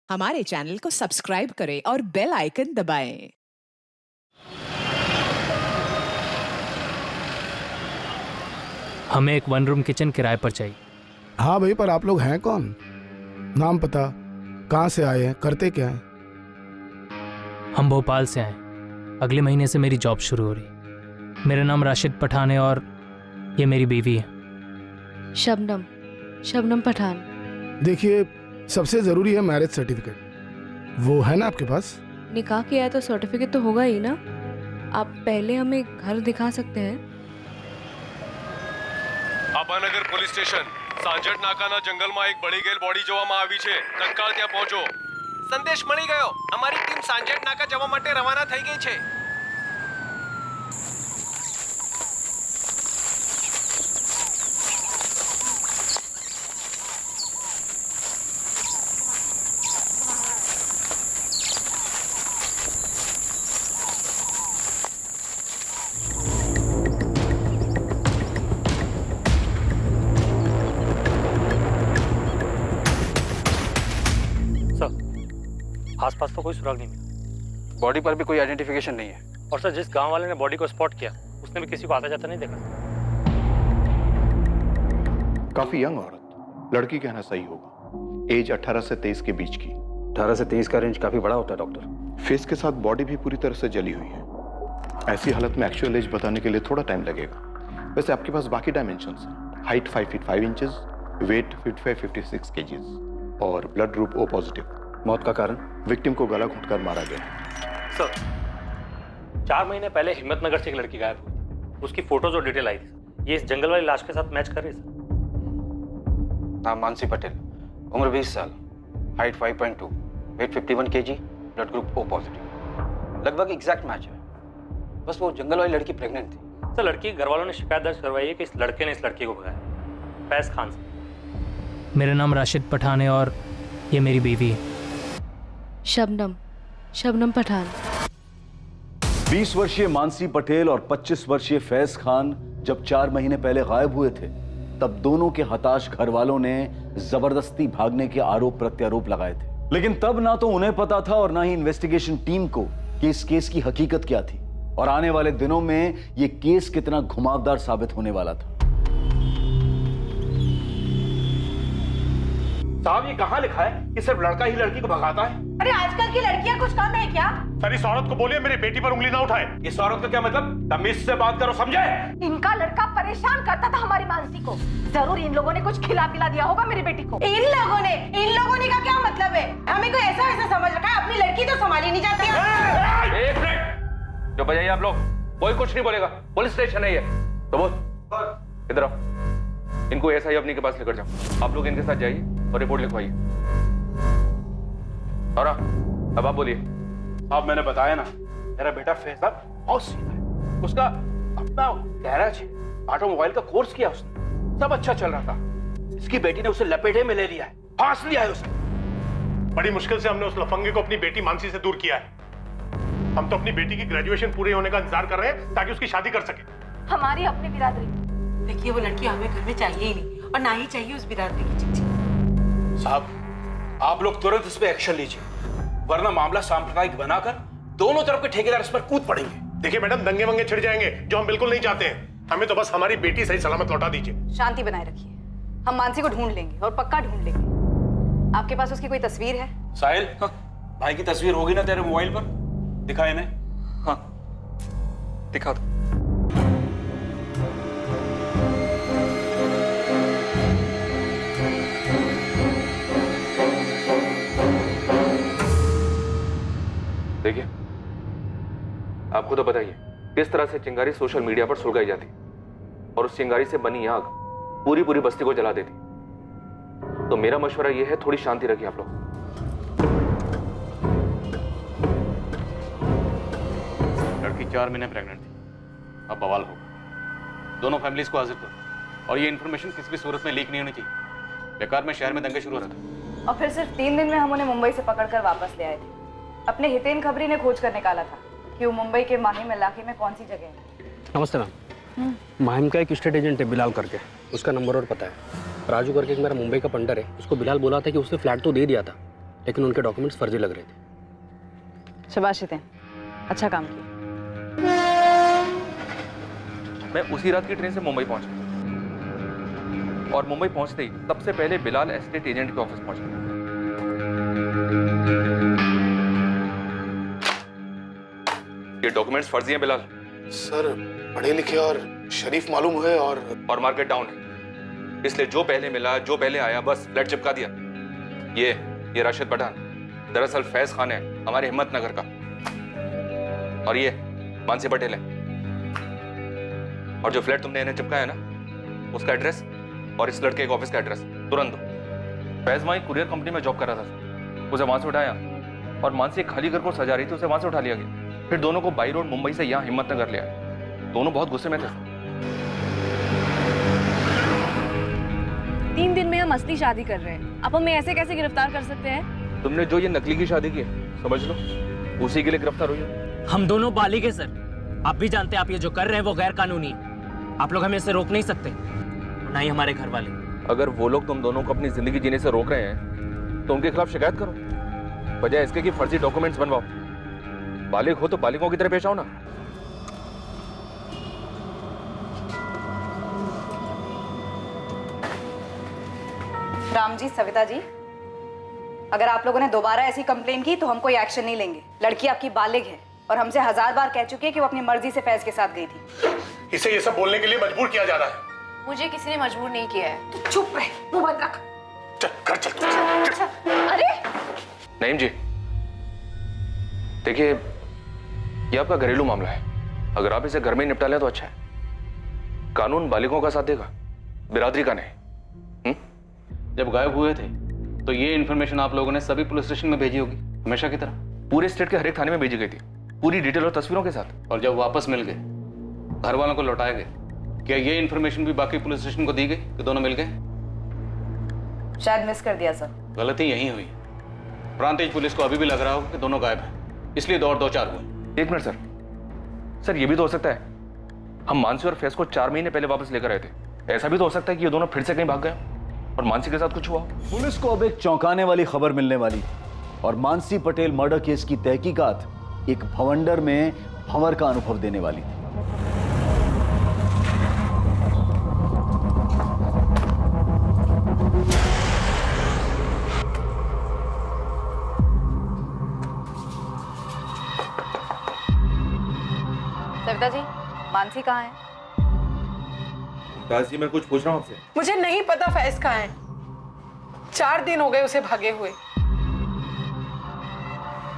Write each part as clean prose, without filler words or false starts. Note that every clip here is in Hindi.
हमारे चैनल को सब्सक्राइब करें और बेल आइकन दबाएं। हमें एक वन रूम किचन किराए पर चाहिए। हाँ भाई, पर आप लोग हैं कौन? नाम पता, कहाँ से आए हैं, करते क्या हैं? हम भोपाल से आए। अगले महीने से मेरी जॉब शुरू हो रही। मेरा नाम राशिद पठान है और ये मेरी बीवी है। शबनम शबनम पठान। देखिए, सबसे ज़रूरी है मैरिज सर्टिफिकेट। वो है ना आपके पास? निकाह किया है तो सर्टिफिकेट तो होगा ही ना। आप पहले हमें घर दिखा सकते हैं? આપાનગર પોલીસ સ્ટેશન સાંજટ નાકાના જંગલમાં એક બળી ગયેલ બોડી જોવામાં આવી છે. તત્કાળ ત્યાં પહોંચો. સંદેશ મળી ગયો. અમારી ટીમ સાંજટ નાકા જવા માટે રવાના થઈ ગઈ છે. आसपास तो कोई सुराग नहीं मिला। बॉडी पर भी कोई आइडेंटिफिकेशन नहीं है। और सर, जिस गांव वाले ने बॉडी को स्पॉट किया उसने भी किसी को आता जाता नहीं देखा। काफी यंग औरत, लड़की कहना सही होगा। एज 18 से 23 के बीच की। 18 से 23 का रेंज काफी बड़ा होता है डॉक्टर। फेस के साथ बॉडी भी पूरी तरह से जली हुई है। ऐसी हालत में एक्चुअल एज बताने के लिए थोड़ा टाइम लगेगा। वैसे आपके पास बाकी डायमेंशंस हैं। Height 5 feet 5 inches, weight 55-56 KGs और ब्लड ग्रुप O पॉजिटिव। मौत का कारण? विक्टिम को गला घोंटकर मारा गया है। सर, 4 महीने पहले हिम्मतनगर से एक लड़की गायब हुई। उसकी फोटोज और डिटेल आई थी। ये इस जंगल वाली लाश के साथ मैच कर रही है सर। नाम मानसी पटेल, उम्र 20 साल, height 5.2, weight 51 KG, blood group O positive. लगभग एग्जैक्ट मैच है। बस वो जंगल वाली लड़की प्रेग्नेंट थी। सर, लड़की घर वालों ने शिकायत दर्ज करवाई है कि इस लड़के ने इस लड़की को भगाया। फैज खान से। मेरा नाम राशिद पठान है और ये मेरी बीवी है। शबनम शबनम पठान। 20 वर्षीय मानसी पटेल और 25 वर्षीय फैज खान जब 4 महीने पहले गायब हुए थे, तब दोनों के हताश घर वालों ने जबरदस्ती भागने के आरोप प्रत्यारोप लगाए थे। लेकिन तब ना तो उन्हें पता था और ना ही इन्वेस्टिगेशन टीम को कि इस केस की हकीकत क्या थी और आने वाले दिनों में यह केस कितना घुमावदार साबित होने वाला था। साहब, ये कहाँ लिखा है कि सिर्फ लड़का ही लड़की को भगाता है? अरे आजकल की लड़कियां कुछ कम है क्या? सर, इस औरत को बोलिए मेरी बेटी पर उंगली ना उठाए। इस औरत का क्या मतलब? तमीज से बात करो, समझे? इनका लड़का परेशान करता था हमारी मानसी को। जरूर इन लोगों ने कुछ खिला पिला दिया होगा मेरी बेटी को। इन लोगों ने का क्या मतलब है? हमें कोई ऐसा वैसा समझ रखा है? अपनी लड़की तो संभाली नहीं जाती है। एक मिनट, जो बजाइए आप लोग। कोई कुछ नहीं बोलेगा। पुलिस स्टेशन है ये। तो बोल, इधर आओ। इनको एसआई अपनी के पास लेकर जाओ। आप लोग इनके साथ जाइए और रिपोर्ट लिखवाइए। और अब आप बोलिए। अब मैंने बताया ना, मेरा बेटा फैजल बहुत सीधा है। उसका अपना गैराज है, ऑटोमोबाइल का कोर्स किया उसने, सब अच्छा चल रहा था। इसकी बेटी ने उसे लपेटे में ले लिया है, फांस लिया है उसे। बड़ी मुश्किल से हमने उस लफंगे को अपनी बेटी मानसी से दूर किया है। हम तो अपनी बेटी की ग्रेजुएशन पूरे होने का इंतजार कर रहे हैं ताकि उसकी शादी कर सके। हमारी अपनी बिरादरी। देखिए, वो लड़की हमें घर में चाहिए ही नहीं और ना ही चाहिए उस बिरादरी की चिट्ठी। साहब, आप लोग तुरंत इस पे एक्शन लीजिए, वरना मामला सांप्रदायिक बनाकर दोनों तरफ के ठेकेदार इस पर कूद पड़ेंगे। देखिए मैडम, दंगे वंगे छिड़ जाएंगे, जो हम बिल्कुल नहीं चाहते हैं। हमें तो बस हमारी बेटी सही सलामत लौटा दीजिए। शांति बनाए रखिए। हम मानसी को ढूंढ लेंगे और पक्का ढूंढ लेंगे। आपके पास उसकी कोई तस्वीर है? साहिल, भाई की तस्वीर होगी ना तेरे मोबाइल पर? दिखाए इन्हें। हाँ, दिखा दो। देखिए, आपको तो बताइए किस तरह से चिंगारी सोशल मीडिया पर सुलगाई जाती और उस चिंगारी से बनी आग पूरी पूरी बस्ती को जला देती। तो मेरा मशवरा यह है, थोड़ी शांति रखिए आप लोग। लड़की 4 महीने प्रेग्नेंट थी। अब बवाल होगा। दोनों फैमिलीज को हाजिर करो और ये इन्फॉर्मेशन किसी भी सूरत में लीक नहीं होनी चाहिए। बेकार में शहर में दंगे शुरू हो रहे थे। और फिर सिर्फ 3 दिन में हम उन्हें मुंबई से पकड़कर वापस ले आए थे। अपने हितेन खबरी ने खोज कर निकाला था कि वो मुंबई के माहिम इलाके में कौन सी जगह है। नमस्ते मैम। माहिम का एक स्टेट एजेंट है बिलाल करके, उसका नंबर और पता है। राजू करके एक मेरा मुंबई का पंडर है, उसको बिलाल बोला था कि उसने फ्लैट तो दे दिया था, लेकिन उनके डॉक्यूमेंट्स फर्जी लग रहे थे। शाबाश हितेन, अच्छा काम किया। मैं उसी रात की ट्रेन से मुंबई पहुंचा और मुंबई पहुंचते ही सबसे पहले बिलाल एस्टेट एजेंट के ऑफिस पहुंचा। ये डॉक्यूमेंट्स फर्जी हैं बिलाल। सर पढ़े लिखे और शरीफ मालूम हुए और मार्केट डाउन है, इसलिए जो पहले मिला जो पहले आया बस फ्लैट चिपका दिया। ये राशिद पठान दरअसल फैज खान है, हमारे हिम्मतनगर का, और ये मानसी पटेल है। और जो फ्लैट तुमने इन्हें चिपकाया ना, उसका एड्रेस और इस लड़के के ऑफिस का एड्रेस तुरंत दो। फैज वहीं कुरियर कंपनी में जॉब कर रहा था, उसे वहां से उठाया और मानसी एक खाली घर को सजा रही थी, उसे वहां से उठा लिया गया। फिर दोनों को बाई रोड मुंबई से यहाँ हिम्मतनगर ले आए। दोनों बहुत गुस्से में थे। 3 दिन में हम असली शादी कर रहे हैं, आप हमें ऐसे कैसे गिरफ्तार कर सकते हैं? तुमने जो ये नकली की शादी की है, समझ लो उसी के लिए गिरफ्तार हुई है। हम दोनों बालिग हैं सर, आप भी जानते हैं आप ये जो कर रहे हैं वो गैर कानूनी है। आप लोग हमें इससे रोक नहीं सकते, ना ही हमारे घर वाले। अगर वो लोग तुम दोनों को अपनी जिंदगी जीने से रोक रहे हैं तो उनके खिलाफ शिकायत करो, बजाय इसके कि फर्जी डॉक्यूमेंट्स बनवाओ। बालिग हो तो बालिगों की तरह पेश आओ ना। राम जी, सविता जी, अगर आप लोगों ने दोबारा ऐसी कंप्लेन की तो हम कोई एक्शन नहीं लेंगे। लड़की आपकी बालिग है और हमसे 1000 बार कह चुकी है कि वो अपनी मर्जी से फैज के साथ गई थी। इसे ये सब बोलने के लिए मजबूर किया जा रहा है। मुझे किसी ने मजबूर नहीं किया है। चुप रहे, मुंह बंद रख। चल घर चल। अरे नईम जी, देखिए ये आपका घरेलू मामला है, अगर आप इसे घर में निपटा लें तो अच्छा है। कानून बालिगों का साथ देगा, बिरादरी का नहीं। जब गायब हुए थे तो ये इन्फॉर्मेशन आप लोगों ने सभी पुलिस स्टेशन में भेजी होगी, हमेशा की तरह। पूरे स्टेट के हर एक थाने में भेजी गई थी, पूरी डिटेल और तस्वीरों के साथ। और जब वापस मिल गए, घर वालों को लौटाए गए, क्या ये इन्फॉर्मेशन भी बाकी पुलिस स्टेशन को दी गई कि दोनों मिल गए? शायद मिस कर दिया सर। गलती यही हुई। प्रांतीय पुलिस को अभी भी लग रहा होगा कि दोनों गायब हैं, इसलिए दौड़ 2-4 हुए। 1 मिनट सर, ये भी तो हो सकता है हम मानसी और फैज को 4 महीने पहले वापस लेकर आए थे। ऐसा भी तो हो सकता है कि ये दोनों फिर से कहीं भाग गए और मानसी के साथ कुछ हुआ। पुलिस को अब एक चौंकाने वाली खबर मिलने वाली और मानसी पटेल मर्डर केस की तहकीकात एक भवंडर में भंवर का अनुभव देने वाली। सविता जी, मानसी कहाँ है? दास जी, मैं कुछ पूछ रहा हूँ आपसे। मुझे नहीं पता फैज कहाँ है। 4 दिन हो गए उसे भागे हुए।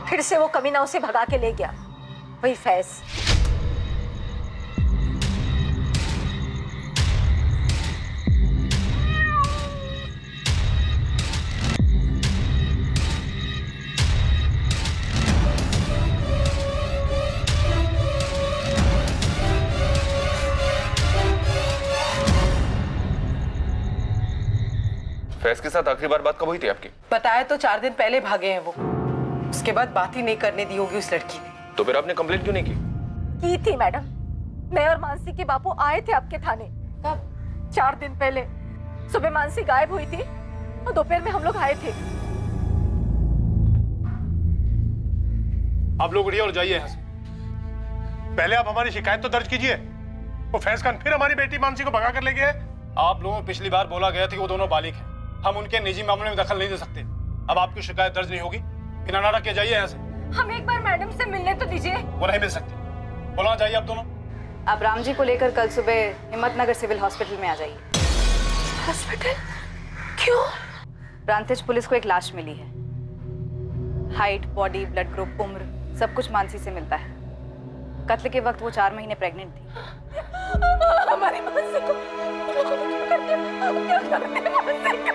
फिर से वो कमीना उसे भगा के ले गया, वही फैज। फैज के साथ आखिरी बार बात कब हुई थी आपकी? बताया तो 4 दिन पहले भागे हैं वो। उसके बाद बात ही नहीं करने दी होगी उस लड़की ने। तो फिर आपने कंप्लेंट क्यों नहीं की? थी मैडम, मैं और मानसी के बापू आए थे आपके थाने। कब? 4 दिन पहले। सुबह मानसी गायब हुई थी और दोपहर में हम लोग आए थे। आप लोग उड़िए और जाइए यहाँ से। पहले आप हमारी शिकायत तो दर्ज कीजिए। वो फैज खान फिर हमारी बेटी मानसी को भगा कर ले गए। आप लोगों को पिछली बार बोला गया था कि वो दोनों बालिग हैं, हम उनके निजी मामले में दखल नहीं दे सकते। अब आपकी शिकायत दर्ज नहीं होगी, बिना नाटक के जाइए यहाँ से। हम एक बार मैडम से मिलने तो दीजिए। वो नहीं मिल सकती, बोला जाइए आप दोनों। आप राम जी को लेकर कल सुबह हिम्मतनगर सिविल हॉस्पिटल में आ जाइए। हॉस्पिटल? क्यों? प्रांतिज पुलिस को एक लाश मिली है। हाइट, बॉडी, ब्लड ग्रुप, उम्र सब कुछ मानसी से मिलता है। कत्ल के वक्त वो 4 महीने प्रेग्नेंट थी। हमारी मानसी को क्या करते हैं मानसी को?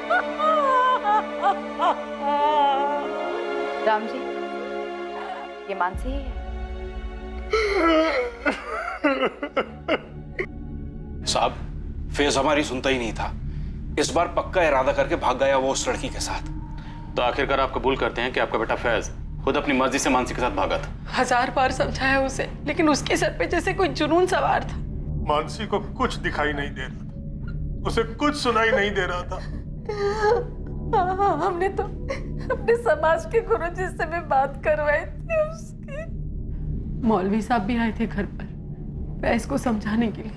राम जी, ये मानसी ही है। साहब, फैज हमारी सुनता ही नहीं था। इस बार पक्का इरादा करके भाग गया वो उस लड़की के साथ। तो आखिरकार आप कबूल करते हैं कि आपका बेटा फैज खुद अपनी मर्जी से मानसी के साथ भागा था? 1000 बार समझाया उसे, लेकिन उसके सर पे जैसे कोई जुनून सवार था। मानसी को कुछ दिखाई नहीं दे रहा था, उसे कुछ सुनाई नहीं दे रहा था। हमने तो अपने समाज के गुरुजी से मैं बात करवाई थी उसकी। मौलवी साहब भी आए थे घर पर फैज को समझाने के लिए।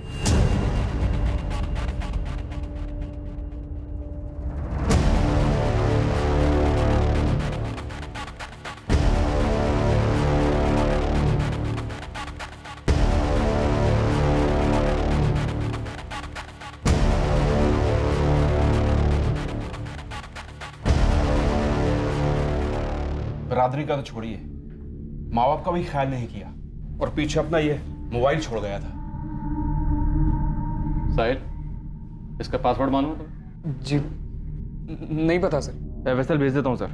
बरादरी का तो छोड़िए, माँ बाप का भी ख्याल नहीं किया और पीछे अपना ये मोबाइल छोड़ गया था। साहिल, इसका पासवर्ड मालूम है तुम्हें? जी नहीं पता सर। मैं वेसल भेज देता हूँ सर,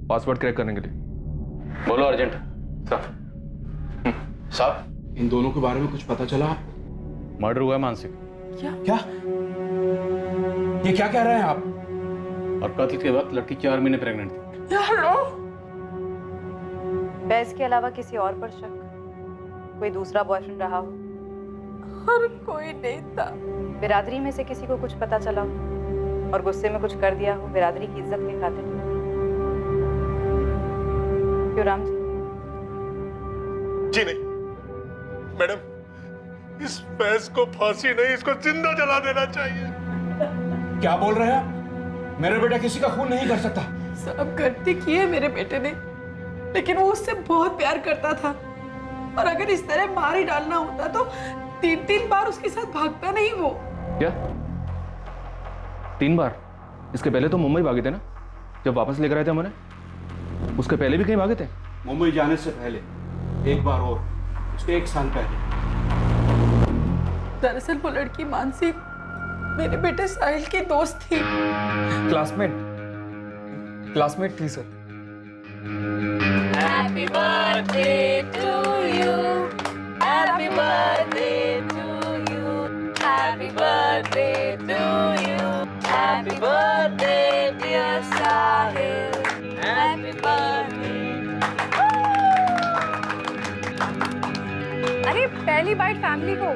पासवर्ड क्रैक करने के लिए। बोलो अर्जेंट। साहब, इन दोनों के बारे में कुछ पता चला? मर्डर हुआ है मानसी। क्या ये क्या कह रहे हैं आप? और कत्ल के वक्त लड़की 4 महीने प्रेग्नेंट थी। फैज के अलावा किसी और पर शक? कोई दूसरा बॉयफ्रेंड रहा हो? और कोई नहीं था। बिरादरी में से किसी को कुछ पता चला हो और गुस्से में कुछ कर दिया हो बिरादरी की इज्जत के खातिर? क्यों राम जी? जी नहीं मैडम, इस फैज को फांसी नहीं, इसको जिंदा जला देना चाहिए। क्या बोल रहे हैं आप? मेरा बेटा किसी का खून नहीं कर सकता। सब गलती की है मेरे बेटे ने, लेकिन वो उससे बहुत प्यार करता था और अगर इस तरह मार ही डालना होता तो 3 बार उसके साथ भागता नहीं वो। क्या 3 बार? इसके पहले तो मुंबई भागे थे ना, जब वापस लेकर आए थे हमारे। उसके पहले भी कहीं भागे थे? मुंबई जाने से पहले एक बार और, उसके 1 साल पहले। दरअसल वो लड़की मानसी मेरे बेटे साहिल की दोस्त थी। क्लासमेट थी sir. Happy birthday to you. Happy birthday to you. Happy birthday to you. Happy birthday dear Sahil. Happy birthday. अरे पहली बाइट फैमिली को।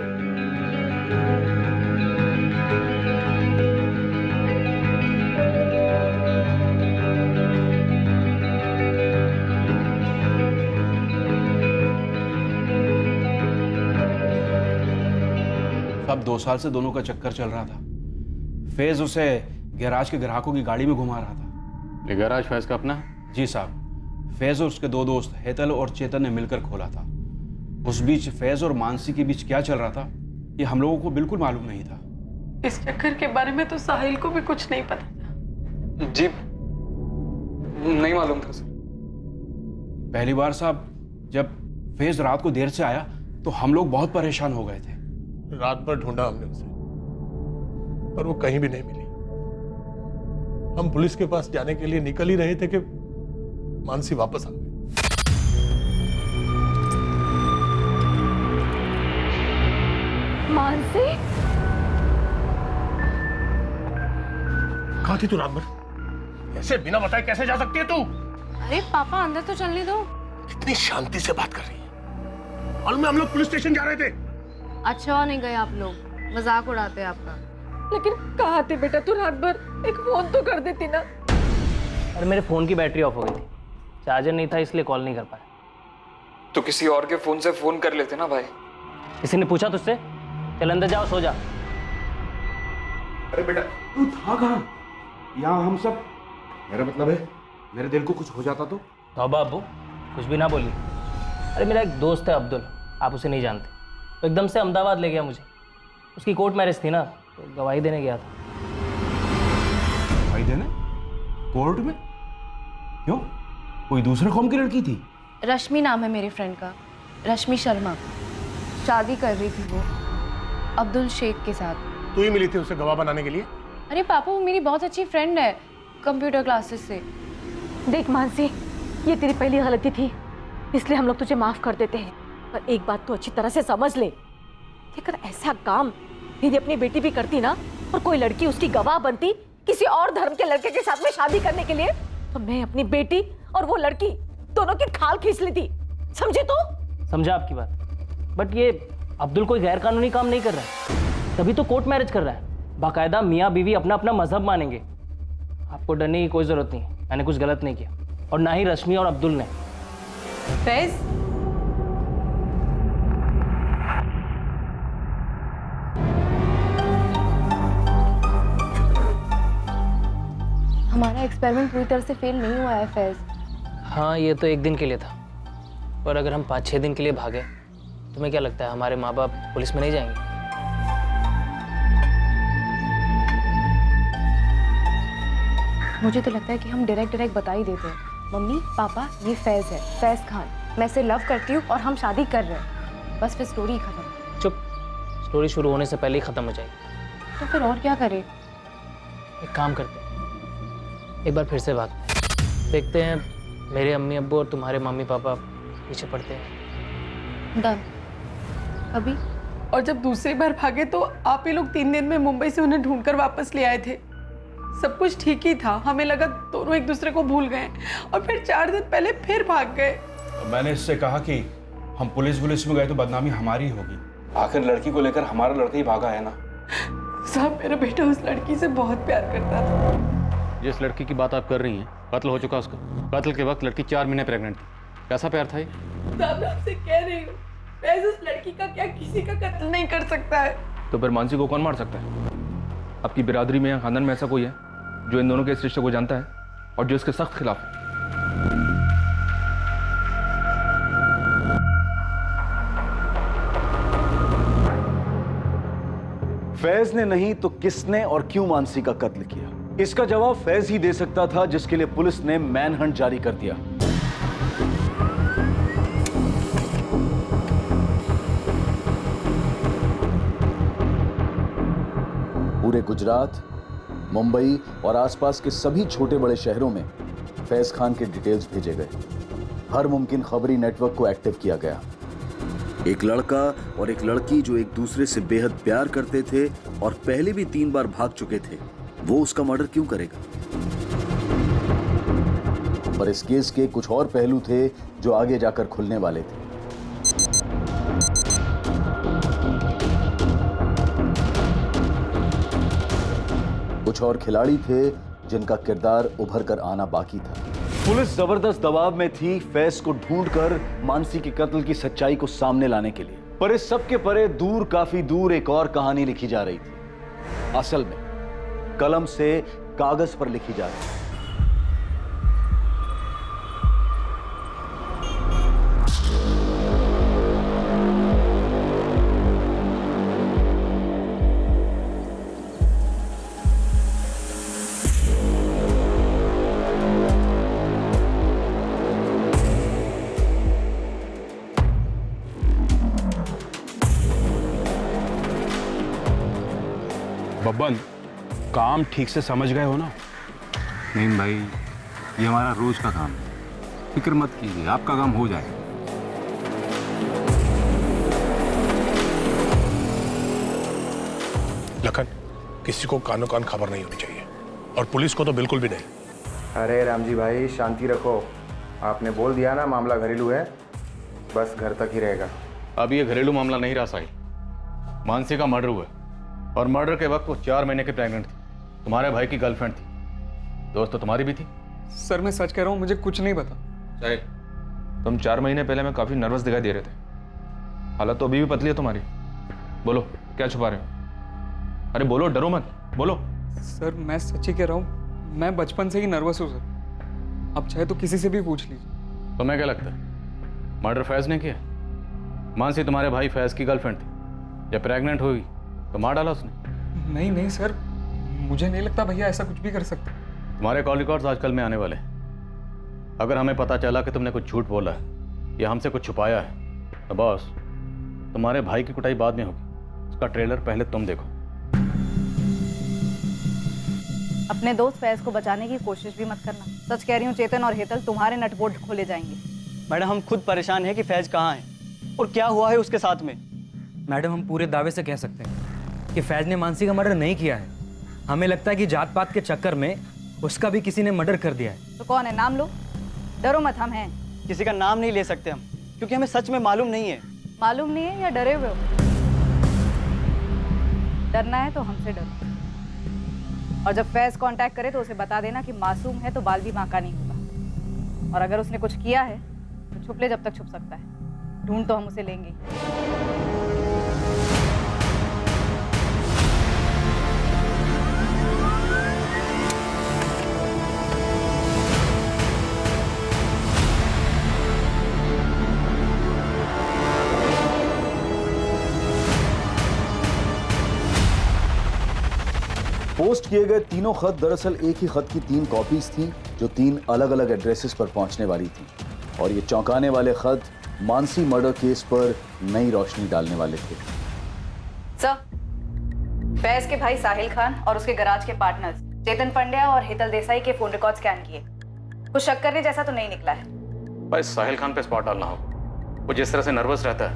अब 2 साल से दोनों का चक्कर चल रहा था। फैज उसे गैराज के ग्राहकों की गाड़ी में घुमा रहा था। ये गैराज फैज का अपना है? जी साहब, फैज और उसके 2 दोस्त हेतल और चेतन ने मिलकर खोला था। उस बीच फैज और मानसी के बीच क्या चल रहा था ये हम लोगों को बिल्कुल मालूम नहीं था। इस चक्कर के बारे में तो साहिल को भी कुछ नहीं पता था। जी नहीं मालूम था सर। पहली बार साहब जब फैज रात को देर से आया तो हम लोग बहुत परेशान हो गए थे। रात भर ढूंढा हमने उसे, पर वो कहीं भी नहीं मिली। हम पुलिस के पास जाने के लिए निकल ही रहे थे कि मानसी वापस आ गई। मानसी? कहाँ थी तू रात भर? ऐसे बिना बताए कैसे जा सकती है तू? अरे पापा अंदर तो चलने दो। कितनी शांति से बात कर रही है। और हम लोग पुलिस स्टेशन जा रहे थे। अच्छा नहीं गए आप लोग, मजाक उड़ाते हैं आपका। लेकिन कहाँ थे बेटा तू रात भर? एक फोन तो कर देती ना। अरे मेरे फोन की बैटरी ऑफ हो गई थी, चार्जर नहीं था इसलिए कॉल नहीं कर पाया। तो किसी और के फोन से फोन कर लेते ना भाई। किसी ने पूछा तुझसे? चल अंदर जाओ, सो जा। अरे बेटा तू था कहाँ? यहाँ हम सब, मेरा मतलब है मेरे दिल को कुछ हो जाता तो? तौबा अब्बू, कुछ भी ना बोली। अरे मेरा एक दोस्त है अब्दुल, आप उसे नहीं जानते, तो एकदम से अहमदाबाद ले गया मुझे। उसकी कोर्ट मैरिज थी ना, तो गवाही देने गया था। गवाही देने? कोर्ट में? क्यों? कोई दूसरे कौम की लड़की थी? रश्मि नाम है मेरे फ्रेंड का, रश्मि शर्मा। शादी कर रही थी वो अब्दुल शेख के साथ। तू ही मिली थी उसे गवाह बनाने के लिए? अरे पापा वो मेरी बहुत अच्छी फ्रेंड है कंप्यूटर क्लासेस से। देख मानसी, ये तेरी पहली गलती थी, इसलिए हम लोग तुझे माफ कर देते हैं। पर एक बात तो अच्छी तरह से समझ ले, अगर ऐसा काम दीदी अपनी बेटी भी करती ना और कोई लड़की उसकी गवाह बनती किसी और धर्म के लड़के के साथ में शादी करने के लिए, तो मैं अपनी बेटी और वो लड़की दोनों की खाल खींच लेती। समझे तू? समझा आपकी बात, बट ये अब्दुल कोई गैर कानूनी काम नहीं कर रहा है, तभी तो कोर्ट मैरिज कर रहा है। बाकायदा मियाँ बीवी अपना अपना मजहब मानेंगे। आपको डरने की कोई जरूरत नहीं है, मैंने कुछ गलत नहीं किया, और ना ही रश्मि और अब्दुल ने। फैज, हमारा एक्सपेरिमेंट पूरी तरह से फेल नहीं हुआ है फैज। हाँ, ये तो एक दिन के लिए था, पर अगर हम 5-6 दिन के लिए भागे, तुम्हें क्या लगता है हमारे माँ बाप पुलिस में नहीं जाएंगे? मुझे तो लगता है कि हम डायरेक्ट बता ही देते हैं, मम्मी पापा ये फैज है, फैज खान, मैं इसे लव करती हूँ और हम शादी कर रहे हैं, बस फिर स्टोरी खत्म। चुप, स्टोरी शुरू होने से पहले ही खत्म हो जाएगी। तो फिर और क्या करें? एक काम करते हैं, एक बार फिर से भागते, देखते हैं मेरे अम्मी अब्बू और तुम्हारे मम्मी पापा पीछे पड़ते हैं। डन। अभी और जब दूसरी बार भागे तो आप ही लोग 3 दिन में मुंबई से उन्हें ढूंढकर वापस ले आए थे। सब कुछ ठीक ही था, हमें लगा दोनों एक दूसरे को भूल गए, और फिर 4 दिन पहले फिर भाग गए। मैंने इससे कहा कि हम पुलिस में गए तो बदनामी हमारी होगी। आखिर लड़की को लेकर हमारा लड़का ही भागा है ना। साहब, मेरा बेटा उस लड़की से बहुत प्यार करता था। जिस लड़की की बात आप कर रही हैं, कत्ल हो चुका उसका। कत्ल के वक्त लड़की 4 महीने प्रेग्नेंट थी। कैसा प्यार था ये? साहब, मैं आपसे कह रही हूँ, वैसे उस लड़की का क्या किसी का कत्ल नहीं कर सकता है। तो फिर मानसी को कौन मार सकता है? आपकी बिरादरी में या खानदान में ऐसा कोई है जो इन दोनों के इस रिश्ते को जानता है और जो इसके सख्त खिलाफ है? फैज ने नहीं तो किसने और क्यों मानसी का कत्ल किया? इसका जवाब फैज ही दे सकता था, जिसके लिए पुलिस ने मैनहंट जारी कर दिया। पूरे गुजरात, मुंबई और आसपास के सभी छोटे बड़े शहरों में फैज खान के डिटेल्स भेजे गए। हर मुमकिन खबरी नेटवर्क को एक्टिव किया गया। एक लड़का और एक लड़की जो एक दूसरे से बेहद प्यार करते थे और पहले भी 3 बार भाग चुके थे, वो उसका मर्डर क्यों करेगा? पर इस केस के कुछ और पहलू थे जो आगे जाकर खुलने वाले थे। कुछ और खिलाड़ी थे जिनका किरदार उभर कर आना बाकी था। पुलिस जबरदस्त दबाव में थी फैज को ढूंढकर मानसी के कत्ल की सच्चाई को सामने लाने के लिए। पर इस सब के परे दूर, काफी दूर एक और कहानी लिखी जा रही थी। असल में कलम से कागज पर लिखी जा रही थी। बब्बन, काम ठीक से समझ गए हो ना? नहीं भाई, ये हमारा रोज का काम है, फिक्र मत कीजिए, आपका काम हो जाएगा। लखन, किसी को कानो कान खबर नहीं होनी चाहिए, और पुलिस को तो बिल्कुल भी नहीं। अरे रामजी भाई, शांति रखो। आपने बोल दिया ना मामला घरेलू है, बस घर तक ही रहेगा। अब ये घरेलू मामला नहीं रहा साहिल, मानसी का मर्डर हुआ और मर्डर के वक्त वो 4 महीने की प्रेग्नेंट थी। तुम्हारे भाई की गर्लफ्रेंड थी, दोस्त तो तुम्हारी भी थी। सर मैं सच कह रहा हूँ, मुझे कुछ नहीं पता। साहिल, तुम 4 महीने पहले में काफी नर्वस दिखाई दे रहे थे, हालत तो अभी भी पतली है तुम्हारी। बोलो, क्या छुपा रहे हो? अरे बोलो, डरो मत, बोलो। सर मैं सच ही कह रहा हूँ, मैं बचपन से ही नर्वस हूँ सर। आप चाहे तो किसी से भी पूछ लीजिए। तुम्हें क्या लगता है मर्डर फैज ने किया? मानसी तुम्हारे भाई फैज की गर्लफ्रेंड थी, जब प्रेग्नेंट हुई तो मार डाला उसने। नहीं नहीं सर, मुझे नहीं लगता भैया ऐसा कुछ भी कर सकते। तुम्हारे कॉल रिकॉर्ड्स आजकल में आने वाले हैं। अगर हमें पता चला कि तुमने कुछ झूठ बोला है या हमसे कुछ छुपाया है तो बॉस, तुम्हारे भाई की कुटाई बाद में होगी। उसका ट्रेलर पहले तुम देखो। अपने दोस्त फैज को बचाने की कोशिश भी मत करना। सच कह रही हूँ, चेतन और हेतल तुम्हारे नटबोल्ट खोले जाएंगे। मैडम हम खुद परेशान हैं कि फैज कहाँ है और क्या हुआ है उसके साथ में। मैडम हम पूरे दावे से कह सकते हैं कि फैज ने मानसी का मर्डर नहीं किया है। हमें लगता है कि जात पात के चक्कर में उसका भी किसी ने मर्डर कर दिया है। तो कौन है? नाम लो। डरो मत, हम हैं। किसी का नाम नहीं ले सकते हम, क्योंकि हमें सच में मालूम नहीं है। मालूम नहीं है या डरे हुए हो? डरना है तो हमसे डरो। और जब फैज कांटेक्ट करे तो उसे बता देना कि मासूम है तो बाल भी बांका नहीं होगा, और अगर उसने कुछ किया है तो छुप ले जब तक छुप सकता है, ढूंढ तो हम उसे लेंगे ही। पोस्ट किए गए तीनों खत दरअसल एक ही खत की 3 कॉपीज थीं जो 3 अलग अलग एड्रेसेस पर पहुंचने वाली थी, और ये चौंकाने वाले खत मानसी मर्डर केस पर नई रोशनी डालने वाले थे। सर, फैज के भाई साहिल खान और उसके गराज के पार्टनर्स चेतन पंड्या और हेतल देसाई के फोन रिकॉर्ड स्कैन किए। कुछ शक करने जैसा तो नहीं निकला है। भाई साहिल खान पे स्पॉट डालना होगा। वो जिस तरह से नर्वस रहता है,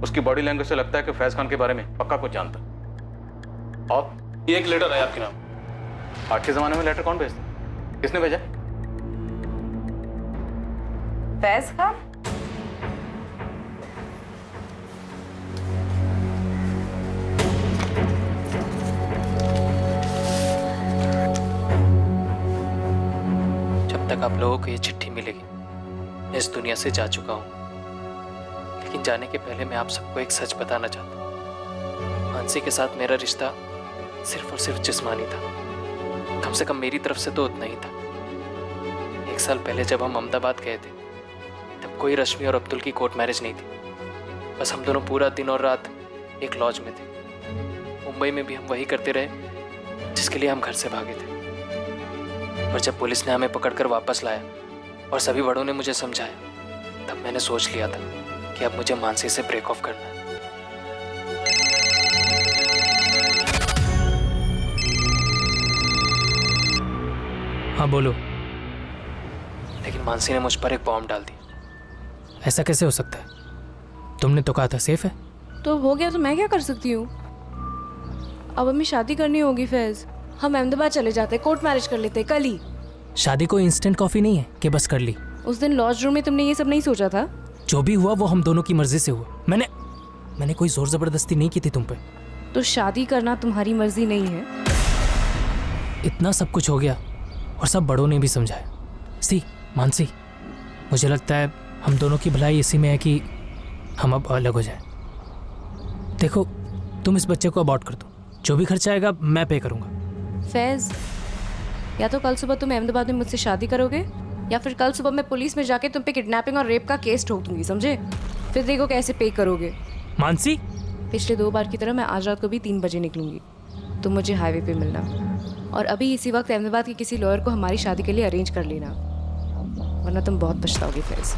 उसकी बॉडी लैंग्वेज से लगता है कि फैज खान के बारे में पक्का कुछ जानता है। और ये एक लेटर है आपके नाम। आज के जमाने में लेटर कौन भेजता? किसने भेजा? फैज खान? जब तक आप लोगों को ये चिट्ठी मिलेगी, मैं इस दुनिया से जा चुका हूँ। लेकिन जाने के पहले मैं आप सबको एक सच बताना चाहता हूँ। मानसी के साथ मेरा रिश्ता सिर्फ और सिर्फ जिस्मानी था। कम से कम मेरी तरफ से तो उतना ही था। 1 साल पहले जब हम अहमदाबाद गए थे, तब कोई रश्मि और अब्दुल की कोर्ट मैरिज नहीं थी। बस हम दोनों पूरा दिन और रात एक लॉज में थे। मुंबई में भी हम वही करते रहे जिसके लिए हम घर से भागे थे। और जब पुलिस ने हमें पकड़कर वापस लाया और सभी बड़ों ने मुझे समझाया, तब मैंने सोच लिया था कि अब मुझे मानसी से ब्रेक ऑफ करना है। हाँ बोलो। लेकिन मानसी ने मुझ पर एक बॉम्ब डाल दी। ऐसा कैसे हो सकता है? तुमने तो कहा था सेफ है। तो हो गया तो मैं क्या कर सकती हूँ? अब हमें शादी करनी होगी फैज। हम अहमदाबाद चले जाते, कोर्ट मैरिज कर लेते कल ही। शादी कोई इंस्टेंट कॉफी नहीं है कि बस कर ली। उस दिन लॉज रूम में तुमने ये सब नहीं सोचा था? जो भी हुआ वो हम दोनों की मर्जी से हुआ। मैंने कोई जोर जबरदस्ती नहीं की थी तुम पे। तो शादी करना तुम्हारी मर्जी नहीं है? इतना सब कुछ हो गया और सब बड़ों ने भी समझाया। मानसी, मुझे लगता है हम दोनों की भलाई इसी में है कि हम अब अलग हो जाएं। देखो, तुम इस बच्चे को अबॉर्ट कर दो, जो भी खर्चा आएगा मैं पे करूंगा। फैज, या तो कल सुबह तुम अहमदाबाद में मुझसे शादी करोगे, या फिर कल सुबह मैं पुलिस में जाके तुम पे किडनैपिंग और रेप का केस ठोक दूंगी, समझे? फिर देखो कैसे पे करोगे। मानसी, पिछले 2 बार की तरह मैं आज रात को भी 3 बजे निकलूंगी। तुम मुझे हाईवे पे मिलना, और अभी इसी वक्त अहमदाबाद के किसी लॉयर को हमारी शादी के लिए अरेंज कर लेना, वरना तुम बहुत पछताओगे फैज।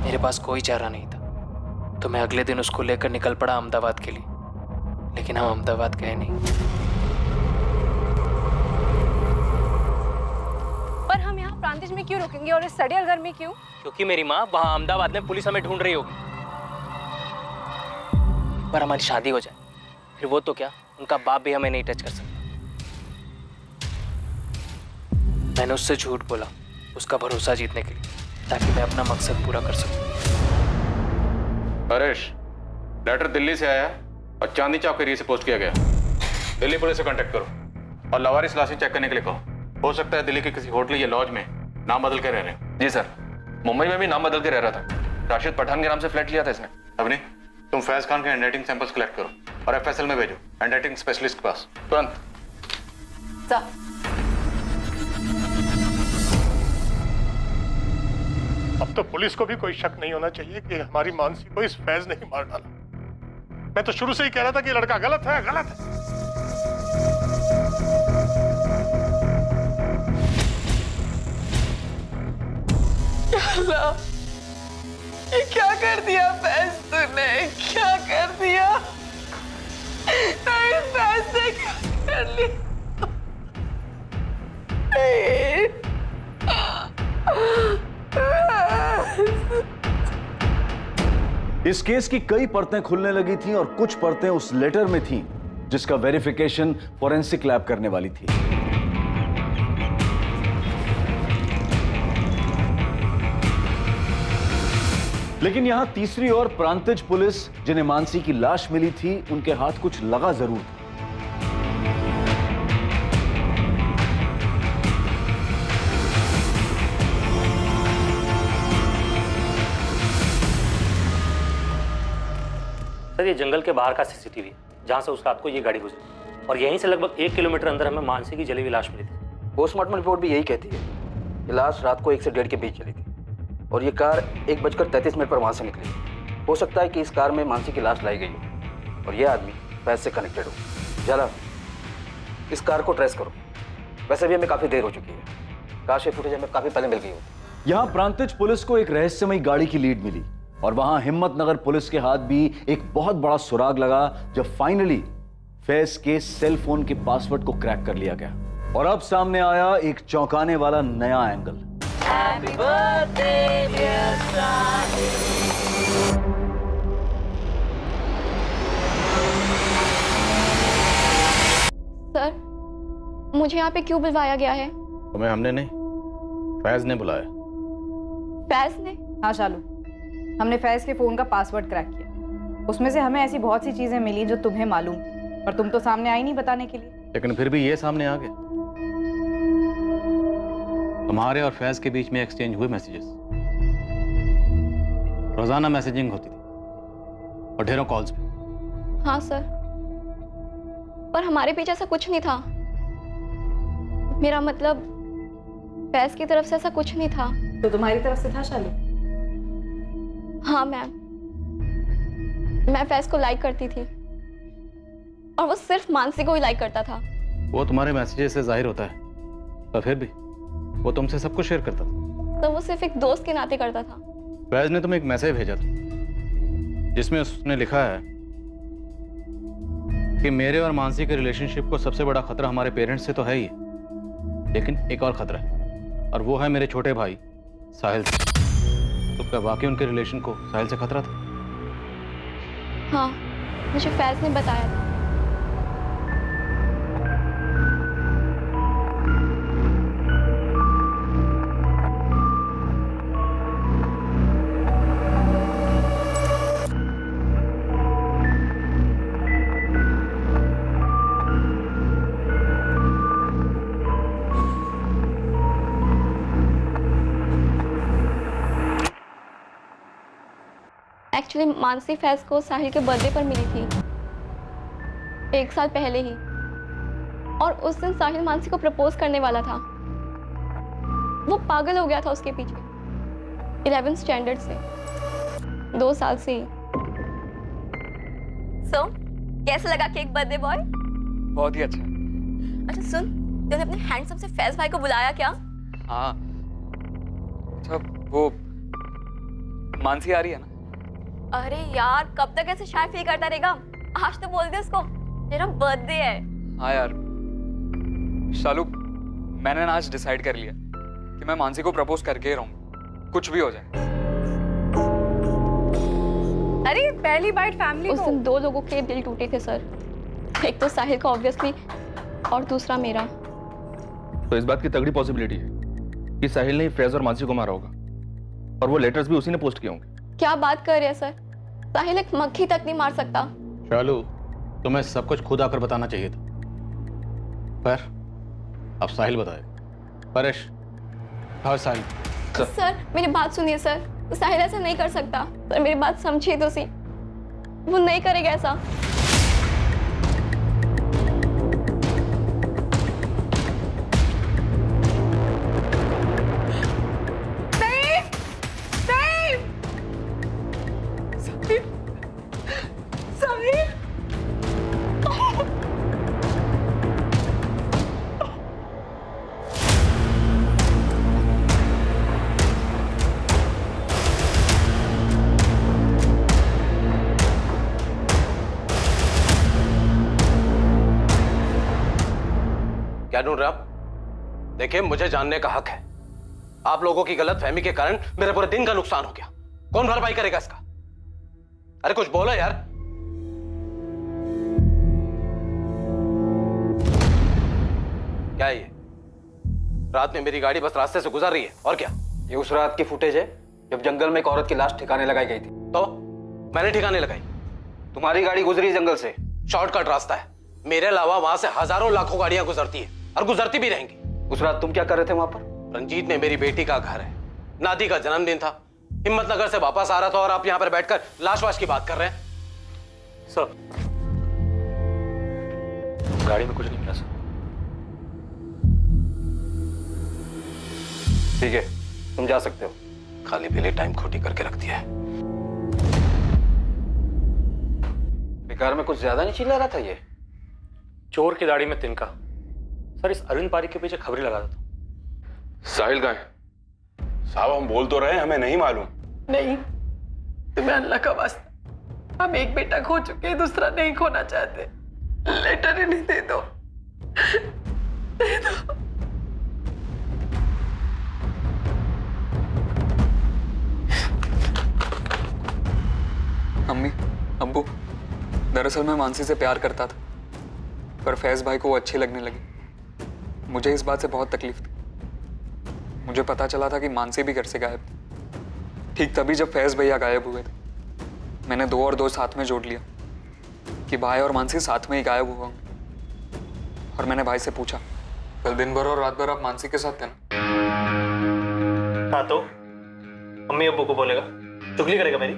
मेरे पास कोई चारा नहीं था, तो मैं अगले दिन उसको लेकर निकल पड़ा अहमदाबाद के लिए। लेकिन हम अहमदाबाद गए नहीं। पर हम यहाँ प्रांतिज में क्यों रुकेंगे और इस सड़ियल घर में क्यों? क्योंकि मेरी माँ वहाँ अहमदाबाद में पुलिस हमें ढूंढ रही होगी। पर हमारी शादी हो जाए, फिर वो तो क्या, उनका बाप भी हमें नहीं टच कर सकता। मैंने उससे झूठ बोला उसका भरोसा जीतने के लिए, ताकि मैं अपना मकसद पूरा कर सकूं। हरेश, लेटर दिल्ली से आया और चांदनी चौक के एरिया से पोस्ट किया गया। दिल्ली पुलिस से कांटेक्ट करो और लवारिस लाशें चेक करने के लिए कहो। हो सकता है दिल्ली के किसी होटल या लॉज में नाम बदल के रह रहे हैं। जी सर, मुंबई में भी नाम बदल के रह रहा था। राशिद पठान के नाम से फ्लैट लिया था इसने। अवनी, तुम फैज खान के हैंडराइटिंग सैंपल्स कलेक्ट करो और एफएसएल में भेजो, हैंडराइटिंग स्पेशलिस्ट के पास, तुरंत। अब तो पुलिस को भी कोई शक नहीं होना चाहिए कि हमारी मानसी को इस फैज ने ही मार डाला। मैं तो शुरू से ही कह रहा था कि लड़का गलत है, गलत है। ये क्या कर दिया फैज तूने? क्या कर दिया? फैज ने क्या कर लिया? इस केस की कई परतें खुलने लगी थीं और कुछ परतें उस लेटर में थीं जिसका वेरिफिकेशन फॉरेंसिक लैब करने वाली थी। लेकिन यहां तीसरी ओर प्रांतिज पुलिस, जिन्हें मानसी की लाश मिली थी, उनके हाथ कुछ लगा जरूर था। सर ये जंगल के बाहर का सीसीटीवी है जहां से उस रात को ये गाड़ी गुजरी, और यहीं से लगभग 1 किलोमीटर अंदर हमें मानसी की जली हुई लाश मिली थी। पोस्टमार्टम रिपोर्ट भी यही कहती है कि लाश रात को 1 से 1.5 के बीच चली थी और ये कार 1:33 पर वहां से निकली। हो सकता है कि इस कार में मानसी की लाश लाई गई हो और ये आदमी फैज से कनेक्टेड हो। जला इस कार को ट्रेस करो। वैसे भी हमें काफी देर हो चुकी है, काश ये फुटेज हमें काफी पहले मिल गई होती। यहां प्रांतिज पुलिस को एक रहस्यमयी गाड़ी की लीड मिली और वहां हिम्मतनगर पुलिस के हाथ भी एक बहुत बड़ा सुराग लगा जब फाइनली फैज के सेल फोन के पासवर्ड को क्रैक कर लिया गया और अब सामने आया एक चौंकाने वाला नया angle. Happy birthday, dear Sahil. Sir, मुझे यहाँ पे क्यों बुलवाया गया है? तुम्हें हमने नहीं, फैज ने बुलाया। फैज ने? हाँ शालू, हमने फैज के फोन का पासवर्ड क्रैक किया। उसमें से हमें ऐसी बहुत सी चीजें मिली जो तुम्हें मालूम थी, पर तुम तो सामने आई नहीं बताने के लिए। लेकिन फिर भी ये सामने आ गया। तुम्हारे और फैज के बीच में एक्सचेंज हुए मैसेजेस, रोजाना मैसेजिंग होती थी और ढेरों कॉल्स भी। हाँ सर, पर हमारे पीछे ऐसा कुछ नहीं था। मेरा मतलब फैज की तरफ से ऐसा कुछ नहीं था। तो तुम्हारी तरफ से था शालू? हाँ मैम, मैं फैज को लाइक करती थी और वो सिर्फ मानसी को ही लाइक करता था। वो तुम्हारे मैसेजेस से जाहिर होता है, पर फिर भी वो तुमसे सब कुछ शेयर करता था। तो वो सिर्फ एक दोस्त के नाते करता था। फैज ने तुम्हें एक मैसेज भेजा था जिसमें उसने लिखा है कि मेरे और मानसी के रिलेशनशिप को सबसे बड़ा खतरा हमारे पेरेंट्स से तो है ही, लेकिन एक और खतरा है और वो है मेरे छोटे भाई साहिल से। तो क्या वाकई उनके रिलेशन को साहिल से खतरा था? हाँ, मुझे फैज ने बताया था। एक्चुअली मानसी फैज को साहिल के बर्थडे पर मिली थी 1 साल पहले ही, और उस दिन साहिल मानसी को प्रपोज करने वाला था। वो पागल हो गया था उसके पीछे 11th स्टैंडर्ड से, 2 साल से ही। सो कैसा लगा केक बर्थडे बॉय? बहुत ही अच्छा। अच्छा सुन, तूने अपने हैंडसम से फैज भाई को बुलाया क्या? हाँ, अच्छा वो मानसी आ रही है ना? अरे यार, कब तक ऐसे शाय फील करता रहेगा? आज तो बोल दे उसको तेरा बर्थडे है। हाँ यार शालू, मैंने ना आज डिसाइड कर लिया कि मैं मानसी को प्रपोज करके ही रहूंगा, कुछ भी हो जाए। अरे पहली बाइट फैमिली उस दिन 2 लोगों के दिल टूटे थे सर, एक तो साहिल का ऑब्वियसली और दूसरा मेरा। तो इस बात की तगड़ी पॉसिबिलिटी है कि साहिल ने फैज और मानसी को मारा होगा और वो लेटर्स भी उसी ने पोस्ट किए होंगे। क्या बात कर रहे हैं सर? साहिल एक मक्खी तक नहीं मार सकता। शालू, तुम्हें सब कुछ खुद आकर बताना चाहिए था, पर अब साहिल बताए। परेश, हाँ साहिल। सर मेरी बात सुनिए सर, साहिल ऐसा नहीं कर सकता सर, मेरी बात समझिए तो सही, वो नहीं करेगा ऐसा। क्या ढूंढ रहे आप? देखिए, मुझे जानने का हक है। आप लोगों की गलत फहमी के कारण मेरे पूरे दिन का नुकसान हो गया। कौन भरपाई करेगा इसका? अरे कुछ बोलो यार। क्या है ये? रात में मेरी गाड़ी बस रास्ते से गुजर रही है, और क्या? ये उस रात की फुटेज है जब जंगल में एक औरत की लाश ठिकाने लगाई गई थी। तो मैंने ठिकाने लगाई। तुम्हारी गाड़ी गुजरी जंगल से। शॉर्टकट रास्ता है, मेरे अलावा वहां से हजारों लाखों गाड़ियां गुजरती है और गुजरती भी रहेंगी। उस रात तुम क्या कर रहे थे वहां पर? रंजीत में मेरी बेटी का घर है, नादी का जन्मदिन था, हिम्मतनगर से वापस आ रहा था और आप यहां पर बैठकर लाश वाश की बात कर रहे हैं। सर गाड़ी में कुछ नहीं मिला सर। ठीक है, तुम जा सकते हो। खाली पीले टाइम खोटी करके रख दिया है। बेकार में कुछ ज्यादा नहीं चिल्ला रहा था ये। चोर की दाढ़ी में तिनका। सर इस अरविंद पारी के पीछे खबरें लगा था। साहिल कहाँ है? साहब हम बोल तो रहे हैं, हमें नहीं मालूम। नहीं, तुम्हें अल्लाह का वास्ता, हम एक बेटा खो चुके हैं, दूसरा नहीं खोना चाहते। लेटर इन्हें दे दो, दे दो। अम्मी, अब्बू, दरअसल मैं मानसी से प्यार करता था, पर फैज भाई को वो अच्छी लगने लगी। मुझे इस बात से बहुत तकलीफ थी। मुझे पता चला था कि मानसी भी घर से गायब थी। ठीक तभी जब फैज भैया गायब हुए थे, मैंने 2 और 2 साथ में जोड़ लिया कि भाई और मानसी साथ में ही गायब हुए होंगे। और मैंने भाई से पूछा, कल दिन भर और रात भर आप मानसी के साथ थे ना? हाँ, तो अम्मी अब्बू को बोलेगा, चुगली करेगा मेरी?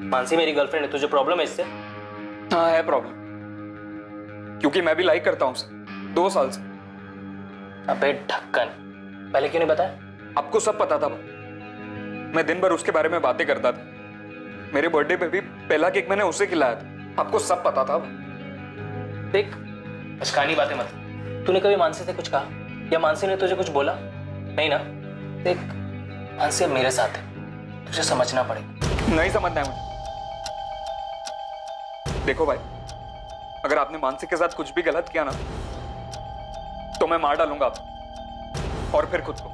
मानसी मेरी गर्लफ्रेंड है, तुझे प्रॉब्लम है इससे? हाँ है प्रॉब्लम, क्योंकि मैं भी लाइक करता हूँ उसे 2 साल से। अबे ढक्कन, पहले क्यों नहीं बताया? आपको सब पता था। मैं दिन भर उसके बारे में बातें करता था। मेरे बर्थडे पे भी पहला केक मैंने उसे खिलाया था। आपको सब पता था। देख, अचकानी बातें मत। तूने कभी मानसी से कुछ कहा या मानसी ने तुझे कुछ बोला? नहीं ना? देख, मानसी अब मेरे साथ है, तुझे समझना पड़ेगा। नहीं समझना है मुझे। देखो भाई, अगर आपने मानसी के साथ कुछ भी गलत किया ना, तो मैं मार डालूंगा आपको और फिर खुद को।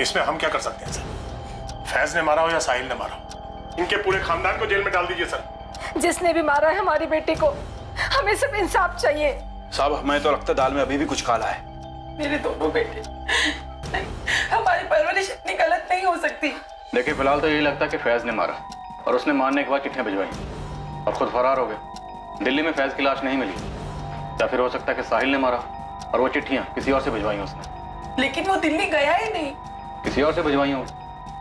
इसमें हम क्या कर सकते हैं सर? फैज ने मारा हो या साहिल ने मारा हो, इनके पूरे खानदान को जेल में डाल दीजिए सर। जिसने भी मारा है हमारी बेटी को, हमें सिर्फ इंसाफ चाहिए। साहब हमें तो लगता है दाल में अभी भी कुछ काला है। मेरे दोनों बेटे, नहीं, हमारी परवरिश इतनी गलत नहीं हो सकती। देखिए फिलहाल तो यही लगता है कि फैज ने मारा और उसने मारने के बाद चिट्ठियां भिजवाई और खुद फरार हो गए। दिल्ली में फैज की लाश नहीं मिली, या फिर हो सकता है कि साहिल ने मारा और वो चिट्ठियां किसी और से भिजवाई उसने। लेकिन वो दिल्ली गया ही नहीं। किसी और से भिजवाई हो,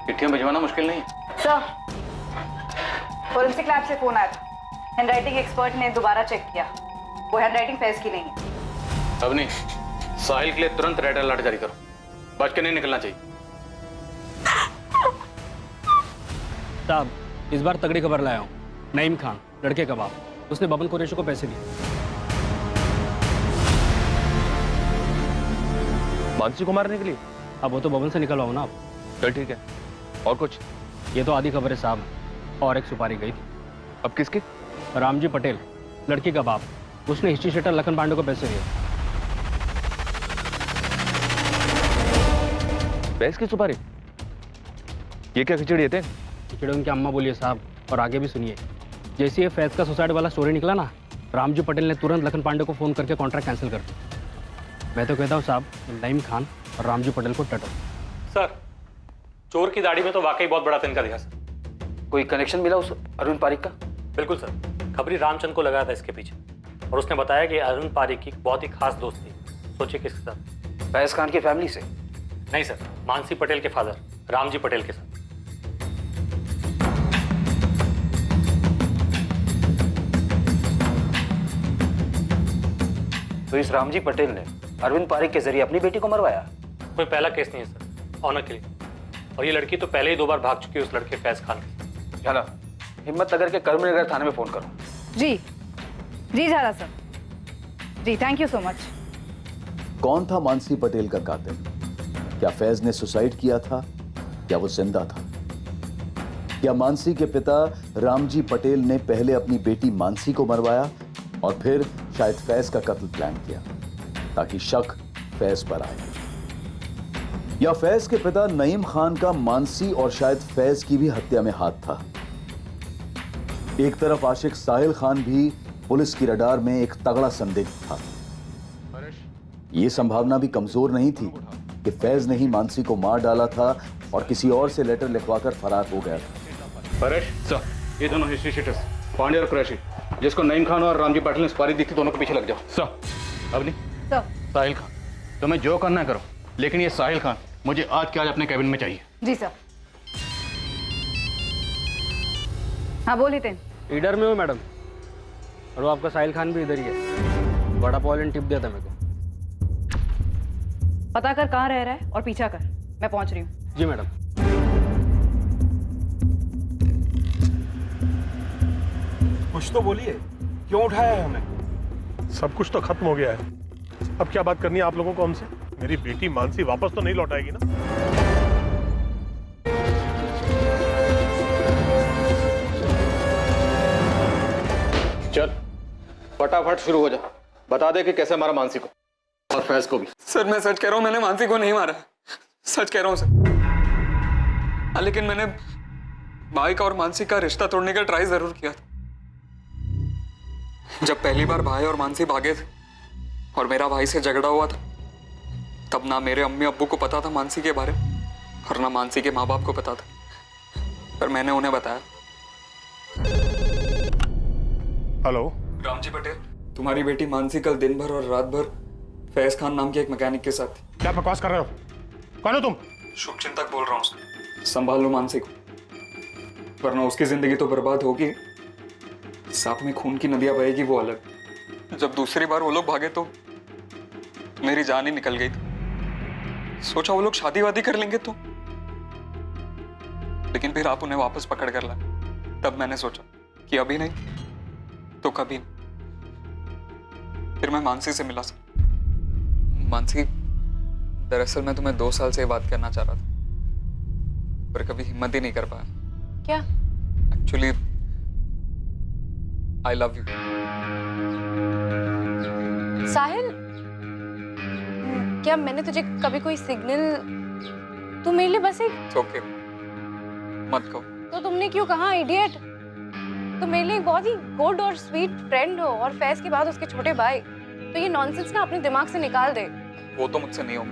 चिट्ठियां भिजवाना मुश्किल नहीं है। सर, फोरेंसिक लैब से फोन आया था। हैंडराइटिंग एक्सपर्ट ने दोबारा चेक किया, वो हैंडराइटिंग फैज की नहीं है। अब नहीं, साहिल के लिए तुरंत रेड अलर्ट जारी करो, बच के नहीं निकलना चाहिए। साहब, इस बार तगड़ी खबर लाया हूँ। नईम खान, लड़के का बाप, उसने बबन कुरैशी को पैसे दिए। मानसी को मारने के लिए? अब वो तो बबन से निकलवाओ ना आप। चल ठीक है, और कुछ? ये तो आधी खबर है साहब, और एक सुपारी गई थी। अब किसकी? रामजी पटेल, लड़की का बाप, उसने हिस्ट्री शेटर लखन पांडे को पैसे दिए। फैज की सुपारी? ये क्या खिचड़ी है? खिचड़ी उनकी अम्मा बोलिए साहब, और आगे भी सुनिए। जैसे ये फैज का सुसाइड वाला स्टोरी निकला ना, रामजी पटेल ने तुरंत लखन पांडे को फोन करके कॉन्ट्रैक्ट कैंसिल कर दिया। मैं तो कहता हूँ साहब, नईम खान और रामजी पटेल को टटो। सर, चोर की दाढ़ी में तो वाकई बहुत बड़ा तिनका दिखा सर। कोई कनेक्शन मिला उस अरविंद पारिक का? बिल्कुल सर, खबरी रामचंद को लगाया था इसके पीछे, और उसने बताया कि अरविंद पारिक की बहुत ही खास दोस्त थी। सोचिए किसके साथ? फैज खान की फैमिली से? नहीं सर, मानसी पटेल के फादर रामजी पटेल के साथ। तो इस रामजी पटेल ने अरविंद पारिक के जरिए अपनी बेटी को मरवाया? कोई पहला केस नहीं है सर, ऑनर के लिए। और ये लड़की तो पहले ही 2 बार भाग चुकी है उस लड़के फैज खान के। झाला, हिम्मतनगर के कर्मनगर थाने में फोन करो। जी जी झाला सर, जी थैंक यू सो मच। कौन था मानसी पटेल का कातिल? क्या फैज ने सुसाइड किया था या वो जिंदा था? क्या मानसी के पिता रामजी पटेल ने पहले अपनी बेटी मानसी को मरवाया और फिर शायद फैज का कत्ल प्लान किया ताकि शक फैज पर आए? या फैज के पिता नईम खान का मानसी और शायद फैज की भी हत्या में हाथ था? एक तरफ आशिक साहिल खान भी पुलिस की रडार में एक तगड़ा संदिग्ध था। ये संभावना भी कमजोर नहीं थी कि फैज ने ही मानसी को मार डाला था और किसी और से लेटर लिखवाकर फरार हो गया था। परेश सर, ये दोनों हिस्ट्री शीटर्स पांडे और कुरैशी, जिसको नईम खान और रामजी पाटिल ने सुपारी दी थी, दोनों के पीछे लग जाओ। सर अवनी, साहिल खान, तुम्हें जो करना है करो, लेकिन ये साहिल खान मुझे आज के आज अपने कैबिन में चाहिए। जी सर। हाँ बोलिए थे। ईडर में हो मैडम, और वो आपका साहिल खान भी इधर ही है। बड़ा पॉइंट टिप दिया था मेरे को। पता कर कहाँ रह रहा है और पीछा कर, मैं पहुंच रही हूँ। जी मैडम। कुछ तो बोलिए, क्यों उठाया है हमें? सब कुछ तो खत्म हो गया है, अब क्या बात करनी है आप लोगों को हमसे? मेरी बेटी मानसी वापस तो नहीं लौटाएगी ना? चल फटाफट शुरू हो जा, बता दे कि कैसे मारा मानसी को और फैज को भी। सर मैं सच कह रहा हूं, मैंने मानसी को नहीं मारा, सच कह रहा हूं सर। लेकिन मैंने भाई का और मानसी का रिश्ता तोड़ने का ट्राई जरूर किया था। जब पहली बार भाई और मानसी भागे थे और मेरा भाई से झगड़ा हुआ था, तब ना मेरे अम्मी अब्बू को पता था मानसी के बारे में और ना मानसी के माँ बाप को पता था, पर मैंने उन्हें बताया। हेलो रामजी पटेल, तुम्हारी बेटी मानसी कल दिन भर और रात भर फैज खान नाम के एक मैकेनिक के साथ थी। क्या बकवास कर रहे हो? कौन हो तुम? शुभचिंतक बोल रहा हूँ, संभाल लो मानसी को, वरना उसकी जिंदगी तो बर्बाद होगी, साथ में खून की नदियां बहेगी वो अलग। जब दूसरी बार वो लोग भागे तो मेरी जान ही निकल गई थी। सोचा वो लोग शादी वादी कर लेंगे तो, लेकिन फिर आप उन्हें वापस पकड़ कर लाए। तब मैंने सोचा कि अभी नहीं तो कभी नहीं। फिर मैं मानसी से मिला। मानसी, दरअसल मैं तुम्हें 2 साल से बात करना चाह रहा था, पर कभी हिम्मत ही नहीं कर पाया। क्या? Actually I love you. Sahil, क्या मैंने तुझे कभी कोई सिग्नल? तू मेरे लिए बस एक ओके मत कहो। तो तुमने क्यों कहा इडियट? तुम मेरे लिए एक बहुत ही गुड और स्वीट फ्रेंड हो, और फैज के बाद उसके छोटे भाई। तो ये नॉनसेंस ना अपने दिमाग से निकाल दे। वो तो मुझसे नहीं होगा।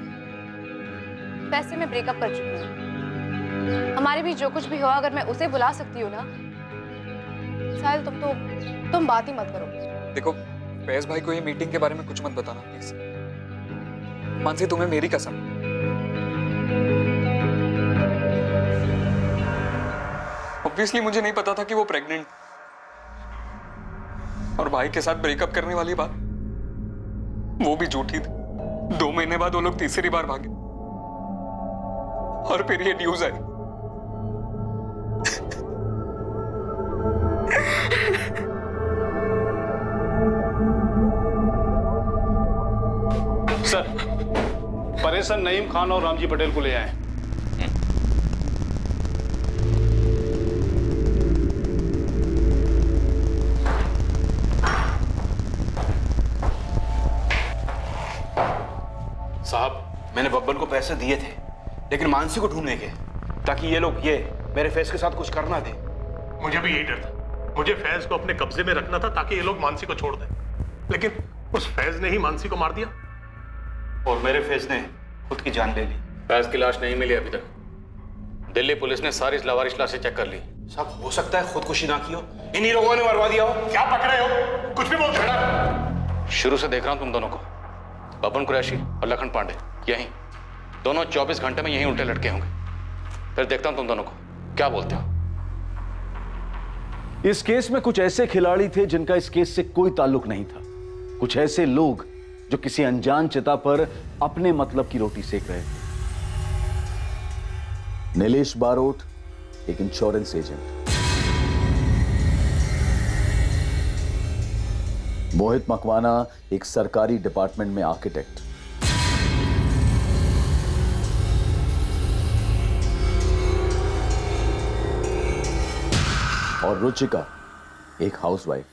फैज से मैं ब्रेकअप कर चुकी हूँ। हमारे बीच जो कुछ भी हो, अगर मैं उसे बुला सकती हूँ ना। साहिल तुम बात ही मत करो। देखो फैज भाई को ये मीटिंग के बारे में कुछ मत बताना प्लीज। मानसी, तुम्हें मेरी कसम। ऑब्वियसली मुझे नहीं पता था कि वो प्रेग्नेंट, और भाई के साथ ब्रेकअप करने वाली बात वो भी झूठी थी। 2 महीने बाद वो लोग तीसरी बार भागे और फिर ये न्यूज आई। सर, परेश सर नईम खान और रामजी पटेल को ले आए। साहब, मैंने बब्बन को पैसे दिए थे, लेकिन मानसी को ढूंढने के, ताकि ये लोग मेरे फैज के साथ कुछ करना दे। मुझे भी यही डर था। मुझे फैज को अपने कब्जे में रखना था ताकि ये लोग मानसी को छोड़ दें, लेकिन उस फैज ने ही मानसी को मार दिया और मेरे फैज ने खुद की जान ले ली। फैज की लाश नहीं मिली अभी तक। दिल्ली पुलिस ने सारी लावारिश लाशें चेक कर ली। साहब, हो सकता है खुदकुशी ना की हो, इन्हीं लोगों ने मरवा दिया हो। क्या पकड़े हो? कुछ भी बोल रहे। शुरू से देख रहा हूं तुम दोनों को, बबन कुरैशी और लखन पांडे, यहीं दोनों 24 घंटे में यहीं उल्टे लटके होंगे। फिर देखता हूं तुम दोनों को क्या बोलते हो। इस केस में कुछ ऐसे खिलाड़ी थे जिनका इस केस से कोई ताल्लुक नहीं था। कुछ ऐसे लोग जो किसी अनजान चिता पर अपने मतलब की रोटी सेक रहे थे। नीलेश बारोट, एक इंश्योरेंस एजेंट। मोहित मकवाना, एक सरकारी डिपार्टमेंट में आर्किटेक्ट। और रुचिका, एक हाउसवाइफ।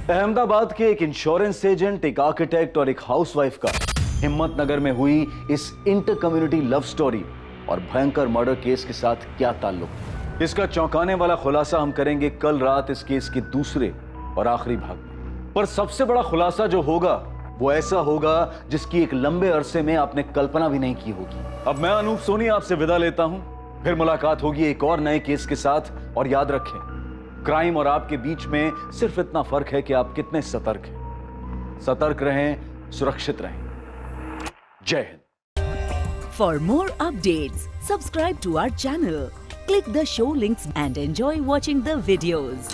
अहमदाबाद के एक इंश्योरेंस एजेंट, एक आर्किटेक्ट और एक हाउसवाइफ का हिम्मतनगर में हुई इस इंटर कम्युनिटी लव स्टोरी और भयंकर मर्डर केस के साथ क्या ताल्लुक है, इसका चौंकाने वाला खुलासा हम करेंगे कल रात इस केस के दूसरे और आखिरी भाग में। पर सबसे बड़ा खुलासा जो होगा वो ऐसा होगा जिसकी एक लंबे अरसे में आपने कल्पना भी नहीं की होगी। अब मैं अनूप सोनी आपसे विदा लेता हूं, फिर मुलाकात होगी एक और नए केस के साथ। और याद रखें, क्राइम और आपके बीच में सिर्फ इतना फर्क है कि आप कितने सतर्क हैं। सतर्क रहें, सुरक्षित रहें। जय Hind. For more updates, subscribe to our channel, click the show links and enjoy watching the videos.